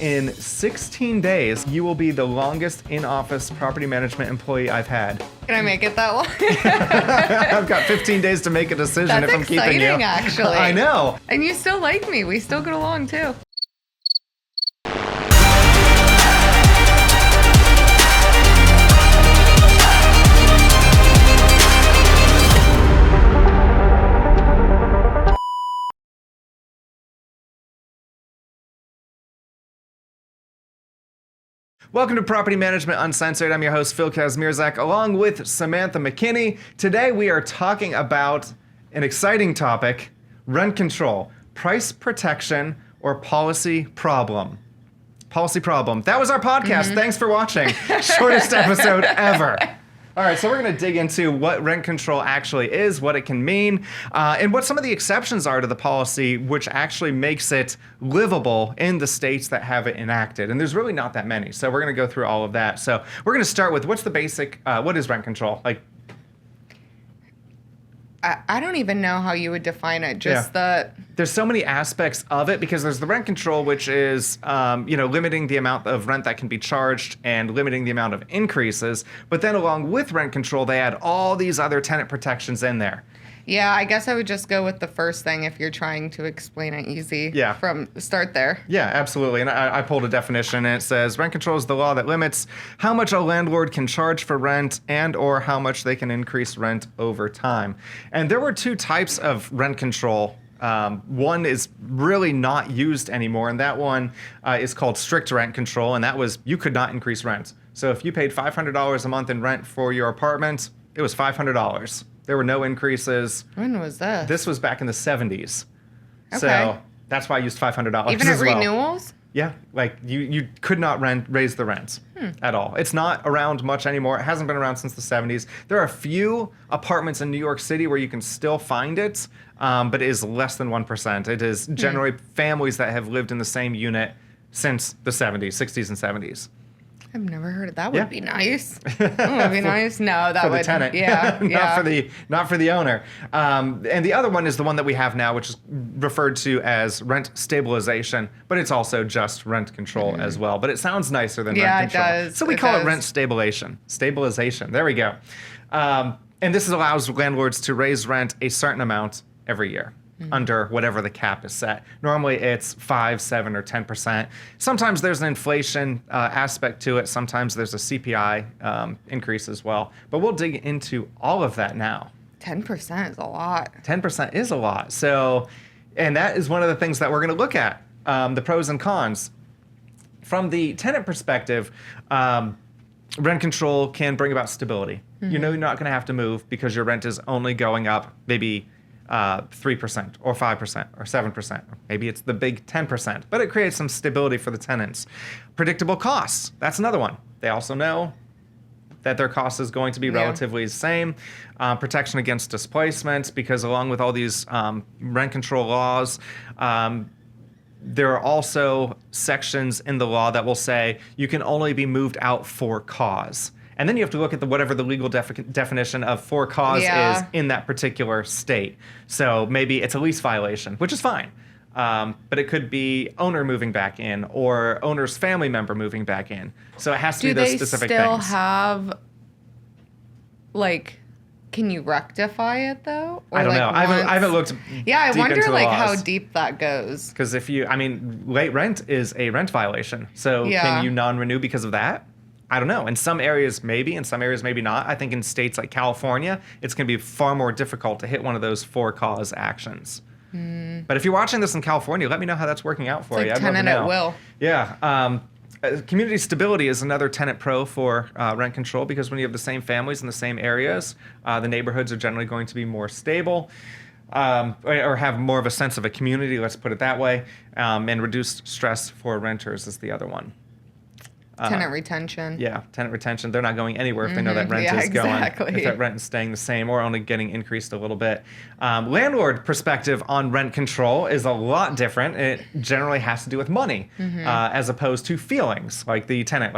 In 16 days, you will be the longest in-office property management employee I've had. Can I make it that long? I've got 15 days to make a decision That's if I'm keeping you. exciting, actually. I know. And you still like me. We still get along, too. Welcome to Property Management Uncensored. I'm your host, Phil Kazmierczak, along with Samantha McKinney. Today we are talking about an exciting topic, rent control, price protection, or policy problem. Policy problem. That was our podcast. Thanks for watching. Shortest episode ever. All right, so we're going to dig into what rent control actually is, what it can mean, and what some of the exceptions are to the policy, which actually makes it livable in the states that have it enacted. And there's really not that many, so we're going to go through all of that. So we're going to start with what's the basic, what is rent control? I don't even know how you would define it. There's so many aspects of it because there's the rent control, which is, limiting the amount of rent that can be charged and limiting the amount of increases. But then along with rent control, they add all these other tenant protections in there. Yeah, I guess I would just go with the first thing if you're trying to explain it easy. Yeah. From start there. Yeah, absolutely. And I pulled a definition, and it says rent control is the law that limits how much a landlord can charge for rent and or how much they can increase rent over time. And there were two types of rent control. One is really not used anymore, and that one is called strict rent control, and that was you could not increase rent. So if you paid $500 a month in rent for your apartment, it was $500. There were no increases. When was this? This was back in the 70s. Okay. So that's why I used $500 Even at as well. renewals? Yeah, like you could not raise the rents at all. It's not around much anymore. It hasn't been around since the 70s. There are a few apartments in New York City where you can still find it, but it is less than 1%. It is generally families that have lived in the same unit since the 70s, 60s, and 70s. I've never heard of that. Would Yeah. be nice. That would be nice. No, that For would. the tenant, Yeah, not for the owner. And the other one is the one that we have now, which is referred to as rent stabilization, but it's also just rent control as well. But it sounds nicer than rent control. Yeah, it does. So we call it rent stabilization. Stabilization. There we go. And this allows landlords to raise rent a certain amount every year. Under whatever the cap is set. Normally it's 5, 7, or 10%. Sometimes there's an inflation aspect to it. Sometimes there's a CPI increase as well. But we'll dig into all of that now. 10% is a lot. 10% is a lot. So, and that is one of the things that we're going to look at, the pros and cons. From the tenant perspective, rent control can bring about stability. You know you're not going to have to move because your rent is only going up maybe 3% or 5% or 7%. Maybe it's the big 10%, but it creates some stability for the tenants. Predictable costs, that's another one. They also know that their cost is going to be relatively the same. Protection against displacement, because along with all these rent control laws, there are also sections in the law that will say you can only be moved out for cause. And then you have to look at whatever the legal definition of for cause is in that particular state. So maybe it's a lease violation, which is fine. But it could be owner moving back in or owner's family member moving back in. So it has to be those specific things. Do they still have, can you rectify it though? Or I don't know. I haven't looked Yeah, I deep wonder into the how laws. deep that goes. Because late rent is a rent violation. So can you non-renew because of that? I don't know. In some areas, maybe. In some areas, maybe not. I think in states like California, it's going to be far more difficult to hit one of those for-cause actions. But if you're watching this in California, let me know how that's working out for you. It's like tenant at will. Yeah. Community stability is another tenant pro for rent control because when you have the same families in the same areas, the neighborhoods are generally going to be more stable. Or have more of a sense of a community, let's put it that way. And reduced stress for renters is the other one. Tenant retention. Yeah, tenant retention. They're not going anywhere if they know that rent is going. If that rent is staying the same or only getting increased a little bit. Landlord perspective on rent control is a lot different. It generally has to do with money as opposed to feelings, like the tenant,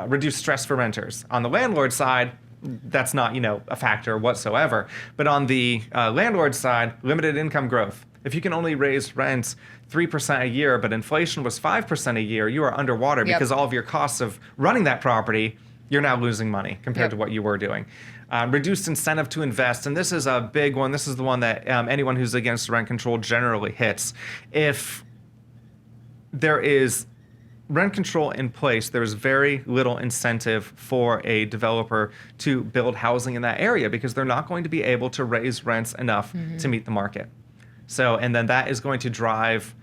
reduce stress for renters. On the landlord side, that's not, a factor whatsoever. But on the landlord side, limited income growth. If you can only raise rents 3% a year, but inflation was 5% a year, you are underwater because all of your costs of running that property, you're now losing money compared to what you were doing. Reduced incentive to invest, and this is a big one. This is the one that anyone who's against rent control generally hits. If there is rent control in place, there's very little incentive for a developer to build housing in that area because they're not going to be able to raise rents enough to meet the market. So, and then that is going to drive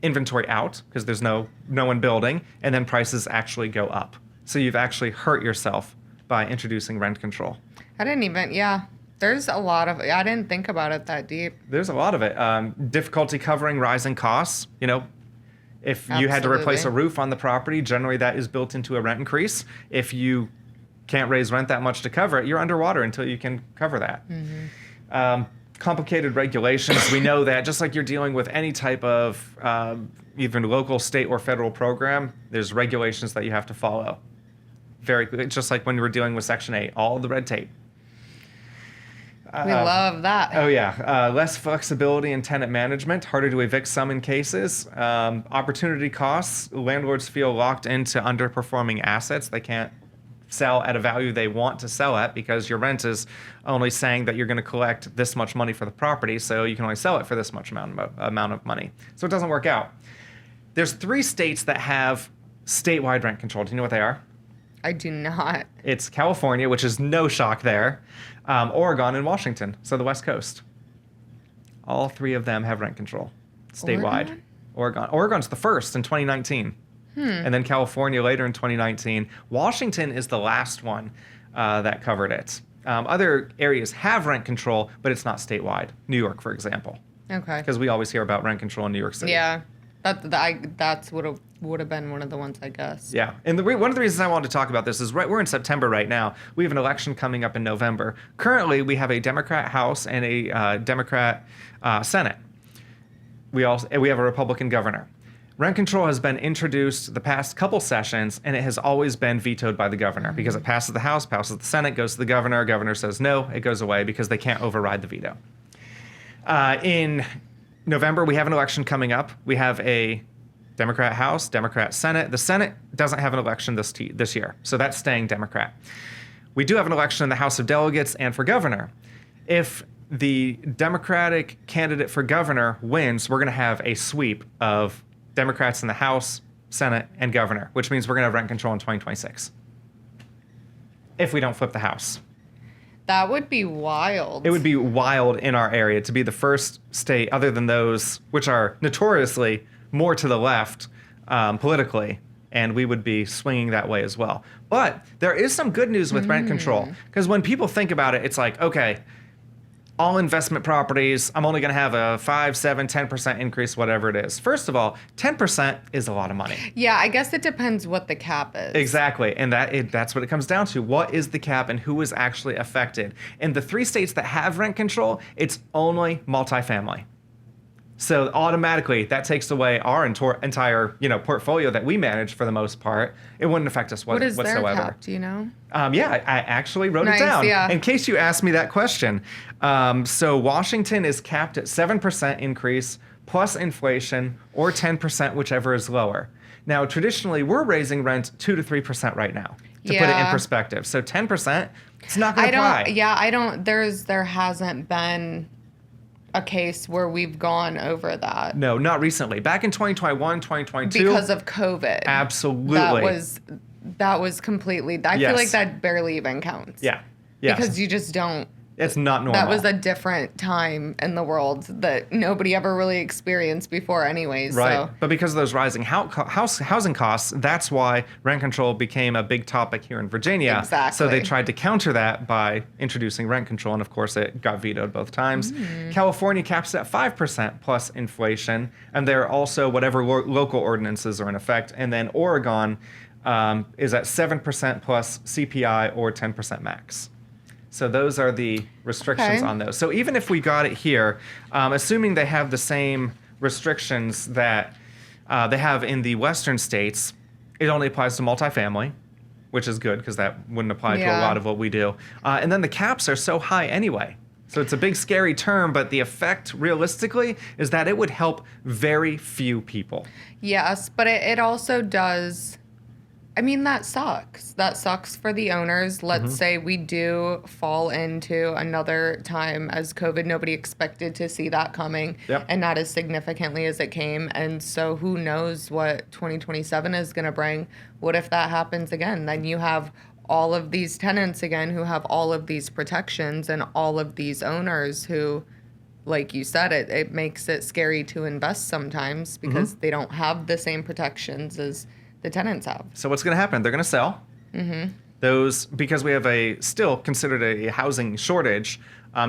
inventory out because there's no one building, and then prices actually go up. So you've actually hurt yourself by introducing rent control. There's a lot of, I didn't think about it that deep. There's a lot of it. Difficulty covering rising costs. You know, if you had to replace a roof on the property, generally that is built into a rent increase. If you can't raise rent that much to cover it, you're underwater until you can cover that. Complicated regulations. We know that just like you're dealing with any type of even local, state, or federal program, there's regulations that you have to follow. Just like when we were dealing with Section 8, all the red tape. We love that. Oh, yeah. Less flexibility in tenant management, harder to evict some in cases. Opportunity costs. Landlords feel locked into underperforming assets. They can't sell at a value they want to sell at because your rent is only saying that you're going to collect this much money for the property, so you can only sell it for this much amount of money. So it doesn't work out. There's 3 states that have statewide rent control. Do you know what they are? I do not. It's California, which is no shock there, Oregon, and Washington, so the West Coast. All 3 of them have rent control, statewide. Oregon's the first in 2019, and then California later in 2019. Washington is the last one that covered it. Other areas have rent control, but it's not statewide. New York, for example. Okay. Because we always hear about rent control in New York City. Yeah. That's would have been one of the ones, I guess. Yeah, and one of the reasons I wanted to talk about this is we're in September right now. We have an election coming up in November. Currently, we have a Democrat House and a Democrat Senate. We have a Republican governor. Rent control has been introduced the past couple sessions, and it has always been vetoed by the governor because it passes the House, passes the Senate, goes to the governor. Governor says no, it goes away because they can't override the veto. In November, we have an election coming up. We have a Democrat House, Democrat Senate. The Senate doesn't have an election this year, so that's staying Democrat. We do have an election in the House of Delegates and for governor. If the Democratic candidate for governor wins, we're going to have a sweep of Democrats in the House, Senate, and governor, which means we're going to have rent control in 2026 if we don't flip the House. That would be wild. It would be wild in our area to be the first state, other than those which are notoriously more to the left politically, and we would be swinging that way as well. But there is some good news with rent control, because when people think about it, it's like, okay, all investment properties, I'm only going to have a 5, 7, 10% increase, whatever it is. First of all, 10% is a lot of money. Yeah, I guess it depends what the cap is. Exactly, and that's what it comes down to. What is the cap and who is actually affected? In the 3 states that have rent control, it's only multifamily. So automatically, that takes away our entire portfolio that we manage for the most part. It wouldn't affect us whatsoever. What is their cap? Do you know? Yeah, I actually wrote it down in case you asked me that question. So Washington is capped at 7% increase plus inflation, or 10%, whichever is lower. Now, traditionally, we're raising rent 2 to 3% right now to put it in perspective. So 10%, it's not going to apply. There hasn't been a case where we've gone over that. No, not recently. Back in 2021, 2022. Because of COVID. Absolutely. That was completely, I feel like that barely even counts. Yeah. Yes. Because you just don't. It's not normal. That was a different time in the world that nobody ever really experienced before anyways. Right. So. But because of those rising housing costs, that's why rent control became a big topic here in Virginia. Exactly. So they tried to counter that by introducing rent control, and of course it got vetoed both times. California caps it at 5% plus inflation, and there are also whatever local ordinances are in effect. And then Oregon is at 7% plus CPI or 10% max. So those are the restrictions on those. So even if we got it here, assuming they have the same restrictions that they have in the western states, it only applies to multifamily, which is good because that wouldn't apply to a lot of what we do. And then the caps are so high anyway. So it's a big, scary term, but the effect, realistically, is that it would help very few people. Yes, but it also does. I mean, that sucks. That sucks for the owners. Let's say we do fall into another time as COVID. Nobody expected to see that coming, and not as significantly as it came. And so who knows what 2027 is going to bring. What if that happens again? Then you have all of these tenants again who have all of these protections, and all of these owners who, like you said, it makes it scary to invest sometimes because they don't have the same protections as the tenants have. So what's going to happen? They're going to sell. Those, because we have still considered a housing shortage,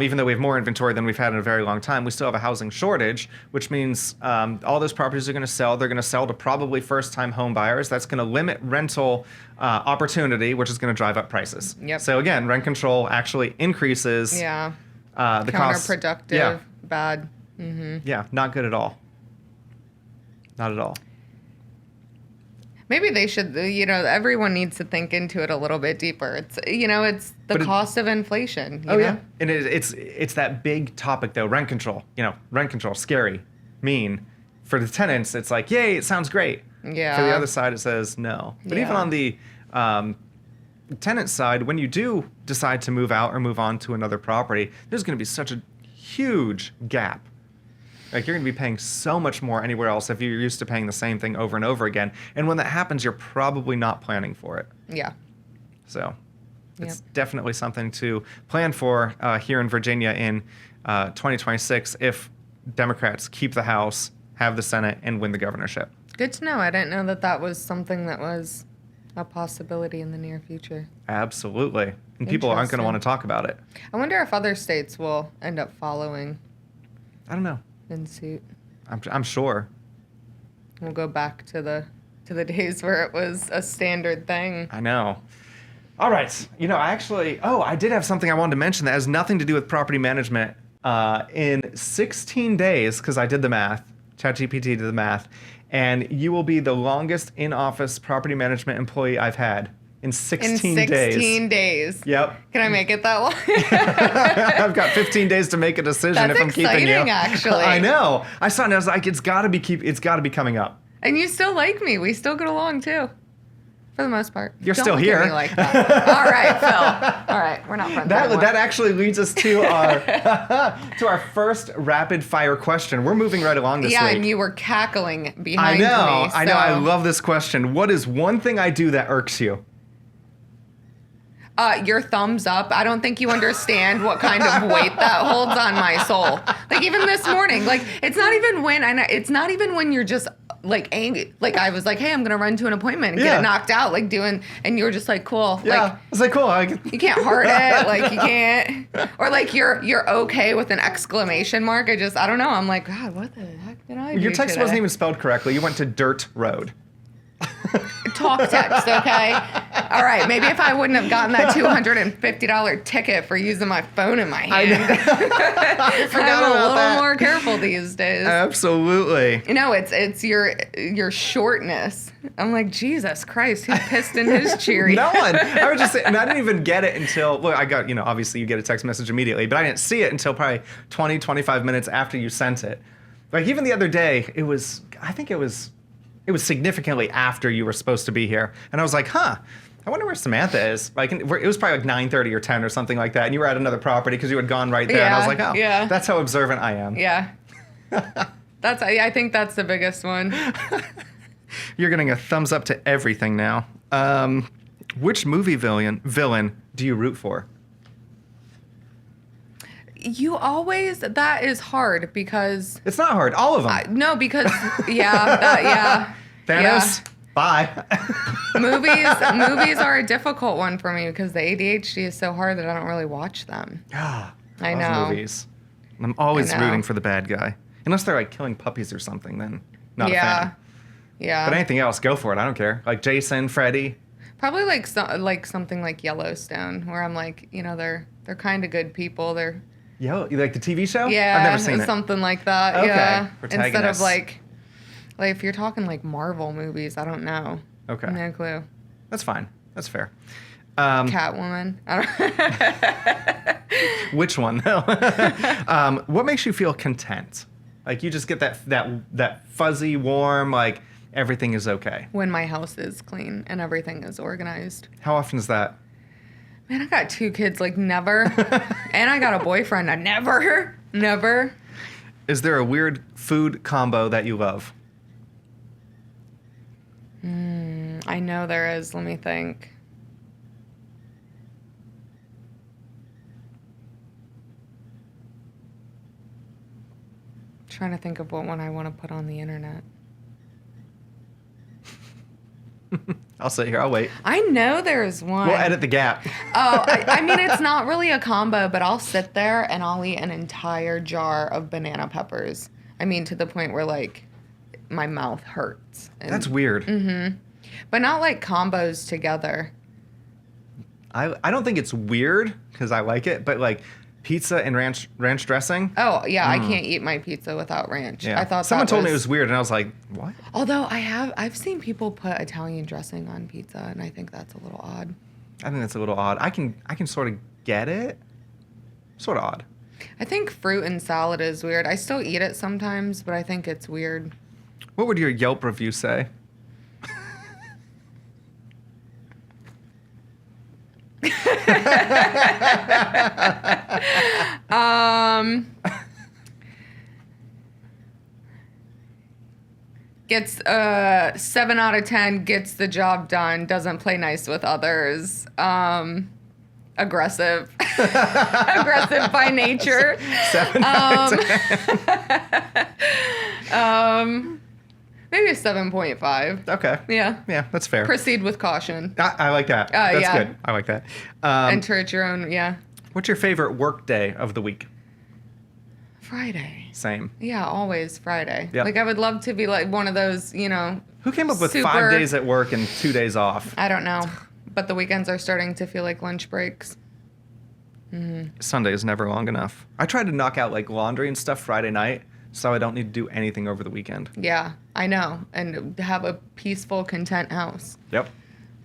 even though we have more inventory than we've had in a very long time, we still have a housing shortage, which means all those properties are going to sell. They're going to sell to probably first-time home buyers. That's going to limit rental opportunity, which is going to drive up prices. So again, rent control actually increases the cost. Counterproductive, bad. Yeah, not good at all. Not at all. Maybe they should, everyone needs to think into it a little bit deeper. It's, it's the cost of inflation. You know? And it's that big topic, though, rent control. Rent control, scary, mean. For the tenants, it's like, yay, it sounds great. Yeah. For the other side, it says no. But even on the tenant side, when you do decide to move out or move on to another property, there's going to be such a huge gap. Like, you're going to be paying so much more anywhere else if you're used to paying the same thing over and over again. And when that happens, you're probably not planning for it. Yeah. So it's definitely something to plan for here in Virginia in 2026 if Democrats keep the House, have the Senate, and win the governorship. Good to know. I didn't know that was something that was a possibility in the near future. Absolutely. And people aren't going to want to talk about it. I wonder if other states will end up following. I don't know. In suit. I'm sure. We'll go back to the days where it was a standard thing. I know. All right. I did have something I wanted to mention that has nothing to do with property management. In 16 days, because I did the math, ChatGPT did the math, and you will be the longest in-office property management employee I've had. In 16 days. 16 days. Yep. Can I make it that long? I've got 15 days to make a decision if I'm keeping you. That's exciting, actually. I know. I saw it and I was like, it's got to be coming up. And you still like me. We still get along, too. For the most part. You're still here. Don't look at me like that. All right, Phil. All right, we're not friends anymore. That actually leads us to our first rapid fire question. We're moving right along this week. Yeah, and you were cackling behind me. I know. I love this question. What is one thing I do that irks you? Your thumbs up. I don't think you understand what kind of weight that holds on my soul. Like, even this morning, like, it's not even when you're just like angry. Like, I was like, hey, I'm gonna run to an appointment and get it knocked out. Like, and you were just like, cool. Yeah, like, I was like, cool. You can't heart it. Like, you can't. Or like you're okay with an exclamation mark. I don't know. I'm like, God, what the heck did I do Your text today? wasn't even spelled correctly. You went to dirt road. Talk text, okay? All right, maybe if I wouldn't have gotten that $250 ticket for using my phone in my hand. I forgot I'm a about little that. more careful these days. Absolutely. It's your shortness. I'm like, Jesus Christ, who pissed in his Cheery? No one. I was just saying, and I didn't even get it until, look, I got, obviously you get a text message immediately, but I didn't see it until probably 20, 25 minutes after you sent it. Like, even the other day, it was significantly after you were supposed to be here. And I was like, I wonder where Samantha is. Like, it was probably like 9:30 or 10 or something like that. And you were at another property because you had gone right there. And I was like, that's how observant I am. Yeah. I think that's the biggest one. You're getting a thumbs up to everything now. Which movie villain do you root for? That is hard because... It's not hard. All of them. No, because, yeah. Thanos, bye. Movies are a difficult one for me because the ADHD is so hard that I don't really watch them. I know. Movies. I'm always rooting for the bad guy. Unless they're like killing puppies or something, then not a fan. Yeah. But anything else, go for it. I don't care. Like Jason, Freddy. Probably like something like Yellowstone, where I'm like, they're kind of good people. They're... You like the TV show? Yeah, I've never seen it. Something like that. Okay. Yeah. Protagonists. Instead of like if you're talking like Marvel movies, I don't know. Okay. No clue. That's fine. That's fair. Catwoman. I don't Which one though? What makes you feel content? Like you just get that fuzzy, warm, like everything is okay. When my house is clean and everything is organized. How often is that? Man, I got 2 kids, like never. And I got a boyfriend, never. Is there a weird food combo that you love? I know there is. Let me think. Trying to think of what one I want to put on the internet. I'll sit here. I'll wait. I know there's one. We'll edit the gap. Oh, I mean, it's not really a combo, but I'll sit there and I'll eat an entire jar of banana peppers. I mean, to the point where, like, my mouth hurts. And, That's weird. but not, like, combos together. I don't think it's weird because I like it, but, like, pizza and ranch dressing. Oh, yeah, I can't eat my pizza without ranch. Yeah. I thought Someone told me it was weird, and I was like, what? Although I've seen people put Italian dressing on pizza, and I think that's a little odd. I think that's a little odd. I can sort of get it. Sort of odd. I think fruit and salad is weird. I still eat it sometimes, but I think it's weird. What would your Yelp review say? Gets 7 out of 10, gets the job done, doesn't play nice with others. Aggressive. Aggressive by nature. 7 out of 10. Maybe a 7.5. Okay. Yeah. Yeah, that's fair. Proceed with caution. I like that. That's yeah. good. I like that. Enter at your own, yeah. What's your favorite work day of the week? Friday. Same. Yeah, always Friday. Yep. Like, I would love to be like one of those, you know. Who came up with super- 5 days at work and 2 days off? I don't know. But the weekends are starting to feel like lunch breaks. Sunday is never long enough. I try to knock out like laundry and stuff Friday night so I don't need to do anything over the weekend. Yeah, I know. And have a peaceful, content house. Yep.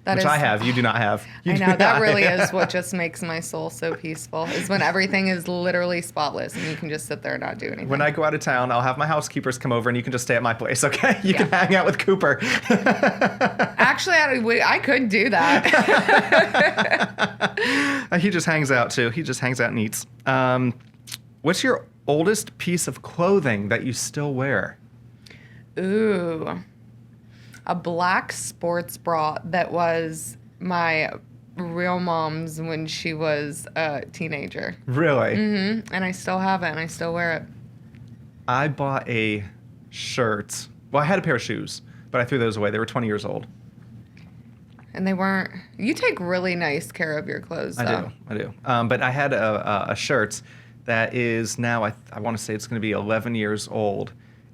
That Which is- I have. You do not have. You I do know. That not. really is what just makes my soul so peaceful, is when everything is literally spotless and you can just sit there and not do anything. When I go out of town, I'll have my housekeepers come over and you can just stay at my place, okay? You can Yeah. hang out with Cooper. Actually, I could do that. He just hangs out too. He just hangs out and eats. What's your oldest piece of clothing that you still wear? Ooh. A black sports bra that was my real mom's when she was a teenager. Really? And I still have it and I still wear it. I bought a shirt. Well, I had a pair of shoes, but I threw those away. They were 20 years old. And they weren't. You take really nice care of your clothes, though. I do. But I had a shirt that is now, I want to say it's going to be 11 years old.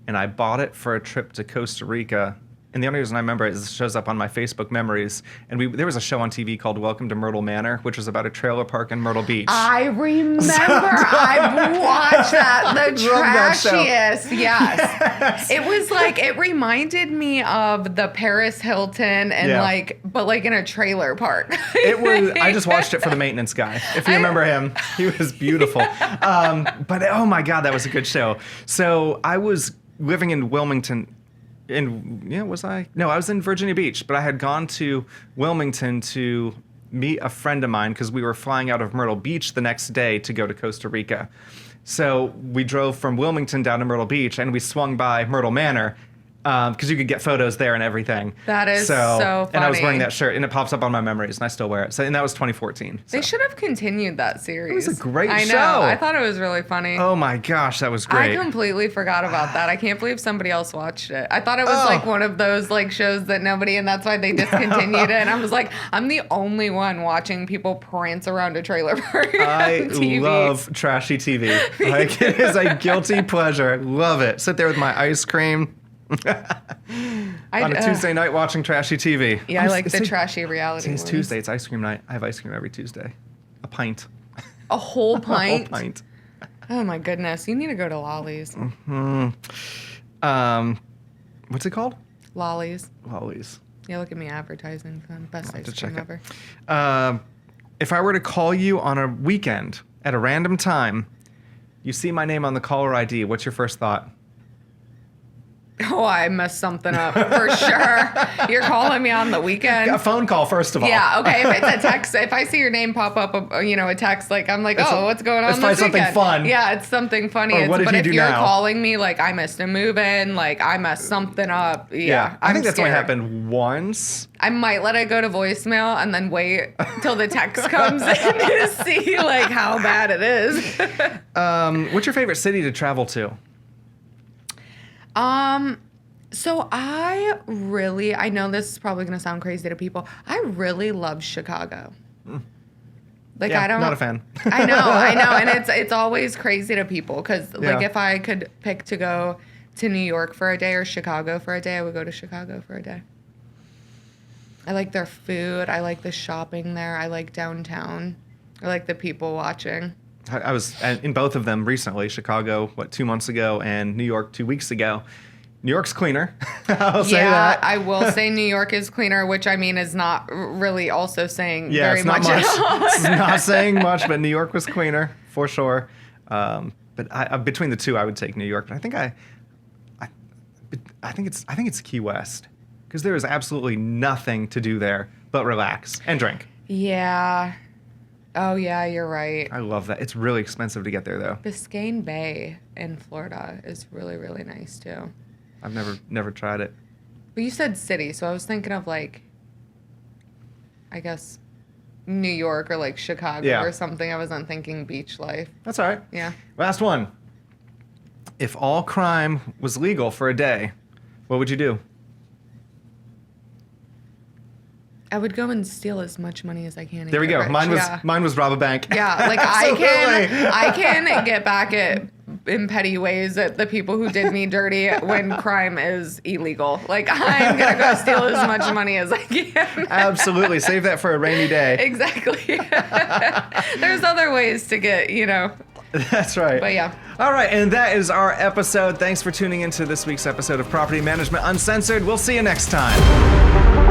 And I bought it for a trip to Costa Rica. And the only reason I remember it is it shows up on my Facebook memories. And there was a show on TV called Welcome to Myrtle Manor, which was about a trailer park in Myrtle Beach. I remember. I've watched that. The Love that show. trashiest. Yes. Yes. It was like, it reminded me of the Paris Hilton and Yeah. but like in a trailer park. It was. I just watched it for the maintenance guy. If you remember him, he was beautiful. But oh my God, that was a good show. So I was living in Wilmington. Was I? No, I was in Virginia Beach, but I had gone to Wilmington to meet a friend of mine because we were flying out of Myrtle Beach the next day to go to Costa Rica. So we drove from Wilmington down to Myrtle Beach and we swung by Myrtle Manor because you could get photos there and everything. That is so And I was funny. wearing that shirt and it pops up on my memories and I still wear it. So, and that was 2014. They so. should have continued that series. It was a great I know. show. I thought it was really funny. Oh my gosh, that was great. I completely forgot about that. I can't believe somebody else watched it. I thought it was Oh. like one of those like shows that nobody, and that's why they discontinued it. And I was like, I'm the only one watching people prance around a trailer park on I TV. love trashy TV. Like it is a guilty pleasure. Love it. Sit there with my ice cream on a Tuesday night watching trashy TV. Yeah, I like the It's trashy reality. Today's ones. Tuesday. It's ice cream night. I have ice cream every Tuesday. A pint. A whole A pint. whole pint. Oh my goodness! You need to go to Lollies. What's it called? Lollies. Lollies. Yeah, look at me advertising them. Best I'll have ice to check cream it. ever. if I were to call you on a weekend at a random time, you see my name on the caller ID, what's your first thought? Oh, I messed something up for sure. You're calling me on the weekend. A phone call, first of all. Yeah, okay. If it's a text, if I see your name pop up, a text, like I'm like, what's going on It's this probably something weekend? fun. Yeah, it's something funny. Or what did but you if do you're now? calling me like I missed a move-in, like I messed something up, I think that's scared. only happened once. I might let it go to voicemail and then wait till the text comes in to see like how bad it is. What's your favorite city to travel to? So I know this is probably going to sound crazy to people. I really love Chicago. Like Yeah, I don't. Not a fan. I know, and it's always crazy to people because like if I could pick to go to New York for a day or Chicago for a day, I would go to Chicago for a day. I like their food. I like the shopping there. I like downtown. I like the people watching. I was in both of them recently. Chicago, 2 months ago, and New York 2 weeks ago. New York's cleaner. I'll say that. I will say New York is cleaner, which I mean is not really also saying Yeah, very it's not much. It's not saying much, but New York was cleaner for sure. But between the two, I would take New York. But I think it's Key West because there is absolutely nothing to do there but relax and drink. Yeah. Oh yeah, you're right. I love that. It's really expensive to get there though. Biscayne Bay in Florida is really, really nice too. I've never tried it. But you said city, so I was thinking of like, I guess, New York or like Chicago or something. I wasn't thinking beach life. That's all right. Yeah. Last one. If all crime was legal for a day, what would you do? I would go and steal as much money as I can. And There we get go. rich. Mine was rob a bank. Yeah, like I can get back at in petty ways at the people who did me dirty when crime is illegal. Like I'm gonna go steal as much money as I can. Absolutely. Save that for a rainy day. Exactly. There's other ways to get, That's right. But yeah. All right, and that is our episode. Thanks for tuning into this week's episode of Property Management Uncensored. We'll see you next time.